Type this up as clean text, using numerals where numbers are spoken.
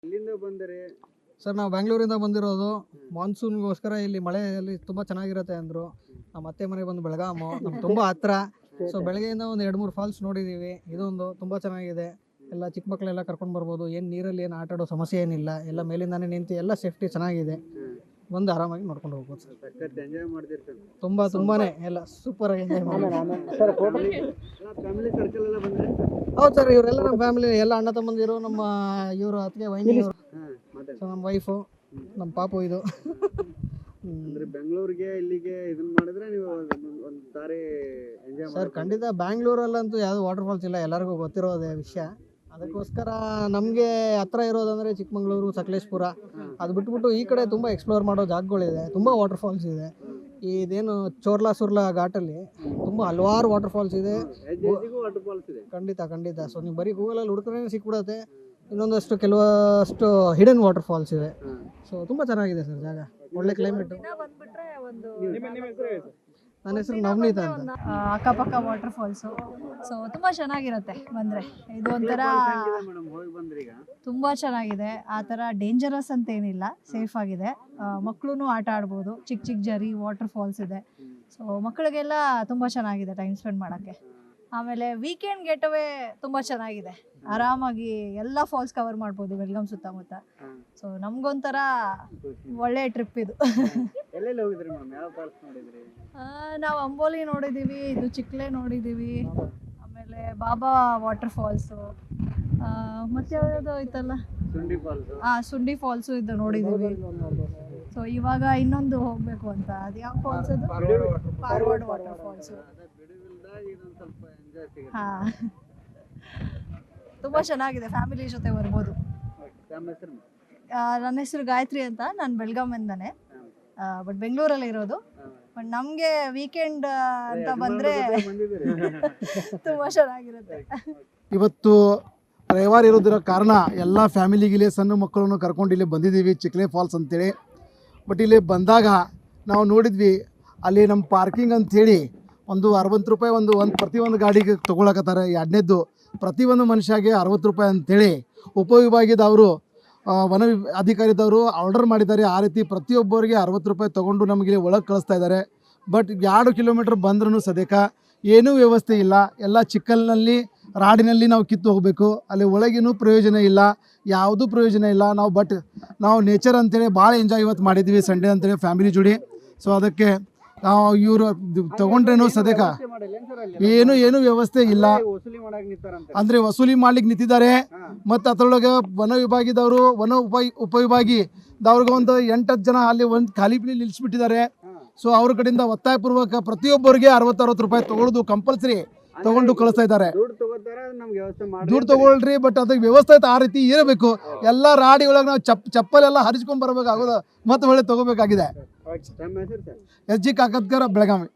ಎಲ್ಲಿಂದ ಬಂದರೆ? ಸರ್ ನಾವು ಬೆಂಗಳೂರಿಂದ ಬಂದಿರೋದು. ಮಾನ್ಸೂನ್ಗೋಸ್ಕರ ಇಲ್ಲಿ ಮಳೆಯಲ್ಲಿ ತುಂಬ ಚೆನ್ನಾಗಿರುತ್ತೆ ಅಂದರು. ನಮ್ಮ ಅತ್ತೆ ಮನೆ ಬಂದು ಬೆಳಗಾಮು, ನಮ್ಗೆ ತುಂಬ ಹತ್ರ. ಸೊ ಬೆಳಗ್ಗೆಯಿಂದ ಒಂದು 2-3 ಫಾಲ್ಸ್ ನೋಡಿದ್ದೀವಿ. ಇದೊಂದು ತುಂಬ ಚೆನ್ನಾಗಿದೆ. ಎಲ್ಲ ಚಿಕ್ಕ ಮಕ್ಕಳೆಲ್ಲ ಕರ್ಕೊಂಡು ಬರ್ಬೋದು. ಏನು ನೀರಲ್ಲಿ ಏನು ಆಟ ಆಡೋ ಸಮಸ್ಯೆ ಏನಿಲ್ಲ. ಎಲ್ಲ ಮೇಲಿಂದಾನೇ ನಿಂತು ಎಲ್ಲ ಸೇಫ್ಟಿ ಚೆನ್ನಾಗಿದೆ. ಬಂದು ಆರಾಮಾಗಿ ನೋಡ್ಕೊಂಡು ಹೋಗ್ಬೋದು ಸರ್. ಸಖತ್ ಎಂಜಾಯ್ ಮಾಡ್ತಿರ್ತಾರೆ. ತುಂಬಾನೇ ಎಲ್ಲ ಸೂಪರ್ ಆಗಿ ಎಂಜಾಯ್ ಮಾಡಿ. ಫ್ಯಾಮಿಲಿ ಸರ್ಕಲ್ ಎಲ್ಲ ಬಂದ್ರೆ? ಹೌದು ಸರ್, ಇವರೆಲ್ಲ ನಮ್ಮ ಫ್ಯಾಮಿಲಿ ಎಲ್ಲ ಅಣ್ಣ ತಮ್ಮಂದಿರು, ನಮ್ಮ ಇವರು ಅತ್ತಿಗೆ ವೈನಿ, ಸೊ ನಮ್ಮ ವೈಫು, ನಮ್ಮ ಪಾಪು ಇದು. ಅಂದ್ರೆ ಬೆಂಗಳೂರಿಗೆ ಇಲ್ಲಿಗೆ ಇದನ್ನ ಮಾಡಿದ್ರೆ ನೀವು ಒಂದು ಸಾರಿ ಎಂಜಾಯ್ ಸರ್ ಖಂಡಿತ ಬ್ಯಾಂಗ್ಳೂರಲ್ಲಂತೂ ಯಾವುದು ವಾಟರ್ ಫಾಲ್ಸ್ ಇಲ್ಲ, ಎಲ್ಲರಿಗೂ ಗೊತ್ತಿರೋದೇ ವಿಷಯ. ಅದಕ್ಕೋಸ್ಕರ ನಮಗೆ ಹತ್ರ ಇರೋದಂದರೆ ಚಿಕ್ಕಮಗಳೂರು, ಸಕಲೇಶ್ಪುರ. ಅದು ಬಿಟ್ಬಿಟ್ಟು ಈ ಕಡೆ ತುಂಬ ಎಕ್ಸ್ಪ್ಲೋರ್ ಮಾಡೋ ಜಾಗಗಳಿದೆ, ತುಂಬ ವಾಟರ್ ಫಾಲ್ಸ್ ಇದೆ. ಇದೇನು ಚೋರ್ಲಾ ಸುರ್ಲಾ ಘಾಟಲ್ಲಿ ತುಂಬ ಹಲವಾರು ವಾಟರ್ ಫಾಲ್ಸ್ ಇದೆ. ವಾಟರ್ ಫಾಲ್ಸ್ ಇದೆ. ಖಂಡಿತ. ಸೊ ನೀವು ಬರೀ ಗೂಗಲಲ್ಲಿ ಹುಡುಕ್ರೆ ಸಿಕ್ಬಿಡುತ್ತೆ. ಇನ್ನೊಂದಷ್ಟು ಕೆಲವಷ್ಟು ಹಿಡನ್ ವಾಟರ್ ಫಾಲ್ಸ್ ಇದೆ. ಸೊ ತುಂಬ ಚೆನ್ನಾಗಿದೆ ಸರ್ ಜಾಗ, ಒಳ್ಳೆ ಕ್ಲೈಮೇಟು. ನನ್ನ ಹೆಸರು ನವನೀತ ಅಂತ. ಅಕ್ಕಪಕ್ಕ ವಾಟರ್ ಫಾಲ್ಸು, ಸೊ ತುಂಬ ಚೆನ್ನಾಗಿರುತ್ತೆ ಬಂದರೆ. ಇದು ಒಂಥರ ತುಂಬ ಚೆನ್ನಾಗಿದೆ. ಆ ಥರ ಡೇಂಜರಸ್ ಅಂತ ಏನಿಲ್ಲ, ಸೇಫ್ ಆಗಿದೆ. ಮಕ್ಕಳು ಆಟ ಆಡ್ಬೋದು. ಚಿಕ್ಕ ಜರಿ ವಾಟರ್ ಫಾಲ್ಸ್ ಇದೆ. ಸೊ ಮಕ್ಕಳಿಗೆಲ್ಲ ತುಂಬ ಚೆನ್ನಾಗಿದೆ ಟೈಮ್ ಸ್ಪೆಂಡ್ ಮಾಡೋಕ್ಕೆ. ಆಮೇಲೆ ವೀಕೆಂಡ್ ಗೆಟವೇ ತುಂಬ ಚೆನ್ನಾಗಿದೆ. ಆರಾಮಾಗಿ ಎಲ್ಲ ಫಾಲ್ಸ್ ಕವರ್ ಮಾಡ್ಬೋದು ಬೆಳಗಾಂ ಸುತ್ತಮುತ್ತ. ಸೊ ನಮ್ಗೊಂಥರ ಒಳ್ಳೆ ಟ್ರಿಪ್ ಇದು. ಎಲ್ಲೆಲ್ಲಿ ಹೋಗಿದ್ರಿ ಮೇಡಮ್? ಯಾವ ಫಾಲ್ಸ್ ನೋಡಿದ್ರಿ? ನಾವು ಅಂಬೋಲಿ ನೋಡಿದ್ದೀವಿ, ಇದು ಚಿಕ್ಲೆ ನೋಡಿದ್ದೀವಿ, ಆಮೇಲೆ ಬಾಬಾ ವಾಟರ್ ಫಾಲ್ಸು, ಮತ್ತೆ ಯಾವ್ಯಾವುದೋ ಐತಲ್ಲ, ಸುಂಡಿ ಫಾಲ್ಸು ಇದು ನೋಡಿದ್ದೀವಿ. ಸೊ ಇವಾಗ ಇನ್ನೊಂದು ಹೋಗಬೇಕು ಅಂತ, ಅದು ಯಾವ ಫಾಲ್ಸ್ ಅದು? Forward water falls. ಹಾಂ, ತುಂಬ ಚೆನ್ನಾಗಿದೆ, ಫ್ಯಾಮಿಲಿ ಜೊತೆ ಬರ್ಬೋದು. ನನ್ನ ಹೆಸರು ಗಾಯತ್ರಿ ಅಂತ, ನಾನು ಬೆಳಗಾಮಿಂದಾನೆ, ಬಟ್ ಬೆಂಗಳೂರಲ್ಲಿ ಇರೋದು. ಬಟ್ ನಮಗೆ ವೀಕೆಂಡ್ ಅಂತ ಬಂದರೆ ತುಂಬ ಚೆನ್ನಾಗಿರುತ್ತೆ. ಇವತ್ತು ರವಿವಾರ ಇರೋದರ ಕಾರಣ ಎಲ್ಲ ಫ್ಯಾಮಿಲಿಗಿಲ್ಲಿ ಸಣ್ಣ ಮಕ್ಕಳನ್ನು ಕರ್ಕೊಂಡು ಇಲ್ಲಿ ಬಂದಿದ್ದೀವಿ, ಚಿಕ್ಲೆ ಫಾಲ್ಸ್ ಅಂತೇಳಿ. ಬಟ್ ಇಲ್ಲಿ ಬಂದಾಗ ನಾವು ನೋಡಿದ್ವಿ, ಅಲ್ಲಿ ನಮ್ಮ ಪಾರ್ಕಿಂಗ್ ಅಂಥೇಳಿ ಒಂದು 60 ರೂಪಾಯಿ ಒಂದು ಪ್ರತಿಯೊಂದು ಗಾಡಿಗೆ ತೊಗೊಳಕತ್ತಾರೆ. ಎರಡನೇದ್ದು ಪ್ರತಿಯೊಂದು ಮನುಷ್ಯಗೆ 60 ರೂಪಾಯಿ ಅಂಥೇಳಿ ಉಪವಿಭಾಗದವರು ವನ ಅಧಿಕಾರಿದವರು ಆರ್ಡರ್ ಮಾಡಿದ್ದಾರೆ. ಆ ರೀತಿ ಪ್ರತಿಯೊಬ್ಬರಿಗೆ 60 ರೂಪಾಯಿ ತೊಗೊಂಡು ನಮಗೆ ಒಳಗೆ ಕಳಿಸ್ತಾ ಇದ್ದಾರೆ. ಬಟ್ 2 ಕಿಲೋಮೀಟ್ರ್ ಬಂದ್ರೂ ಸದ್ಯಕ್ಕೆ ಏನೂ ವ್ಯವಸ್ಥೆ ಇಲ್ಲ. ಎಲ್ಲ ಚಿಕ್ಕಲ್ನಲ್ಲಿ ರಾಡಿನಲ್ಲಿ ನಾವು ಕಿತ್ತು ಹೋಗಬೇಕು. ಅಲ್ಲಿ ಒಳಗೇನೂ ಪ್ರಯೋಜನ ಇಲ್ಲ, ಯಾವುದೂ ಪ್ರಯೋಜನ ಇಲ್ಲ. ನಾವು ನೇಚರ್ ಅಂತೇಳಿ ಭಾಳ ಎಂಜಾಯ್ ಇವತ್ತು ಮಾಡಿದ್ವಿ, ಸಂಡೇ ಅಂತೇಳಿ ಫ್ಯಾಮಿಲಿ ಜೋಡಿ. ಸೊ ಅದಕ್ಕೆ ನಾವು ಇವರು ತೊಗೊಂಡ್ರೇನು ಸದ್ಯಕ್ಕೆ ಏನು ವ್ಯವಸ್ಥೆ ಇಲ್ಲ. ಅಂದರೆ ವಸೂಲಿ ಮಾಡ್ಲಿಕ್ಕೆ ನಿಂತಿದ್ದಾರೆ. ಮತ್ತು ಅದರೊಳಗೆ ವನ ವಿಭಾಗದವರು ಉಪವಿಭಾಗಿದವ್ರಿಗೆ ಒಂದು 8-10 ಜನ ಅಲ್ಲಿ ಒಂದು ಖಾಲಿ ಪಿಲಿ ನಿಲ್ಲಿಸ್ಬಿಟ್ಟಿದ್ದಾರೆ. ಸೊ ಅವ್ರ ಕಡೆಯಿಂದ ಒತ್ತಾಯಪೂರ್ವಕ ಪ್ರತಿಯೊಬ್ಬರಿಗೆ 60 ರೂಪಾಯಿ ತೊಗೊಳ್ಳೋದು ಕಂಪಲ್ಸರಿ ತೊಗೊಂಡು ಕಳಿಸ್ತಾ ಇದ್ದಾರೆ. ದುಡ್ಡು ತೊಗೊಳ್ರಿ, ಬಟ್ ಅದಕ್ಕೆ ವ್ಯವಸ್ಥೆ ಆ ರೀತಿ ಇರಬೇಕು. ಎಲ್ಲ ರಾಡಿ ಒಳಗೆ ನಾವು ಚಪ್ಪಲೆಲ್ಲ ಹರಿಸ್ಕೊಂಡು ಬರಬೇಕಾಗೋದು, ಮತ್ತೆ ಹೊಳೆ ತೊಗೋಬೇಕಾಗಿದೆ. SG ಕಾಕತ್ಕರ್, ಬೆಳಗಾವಿ.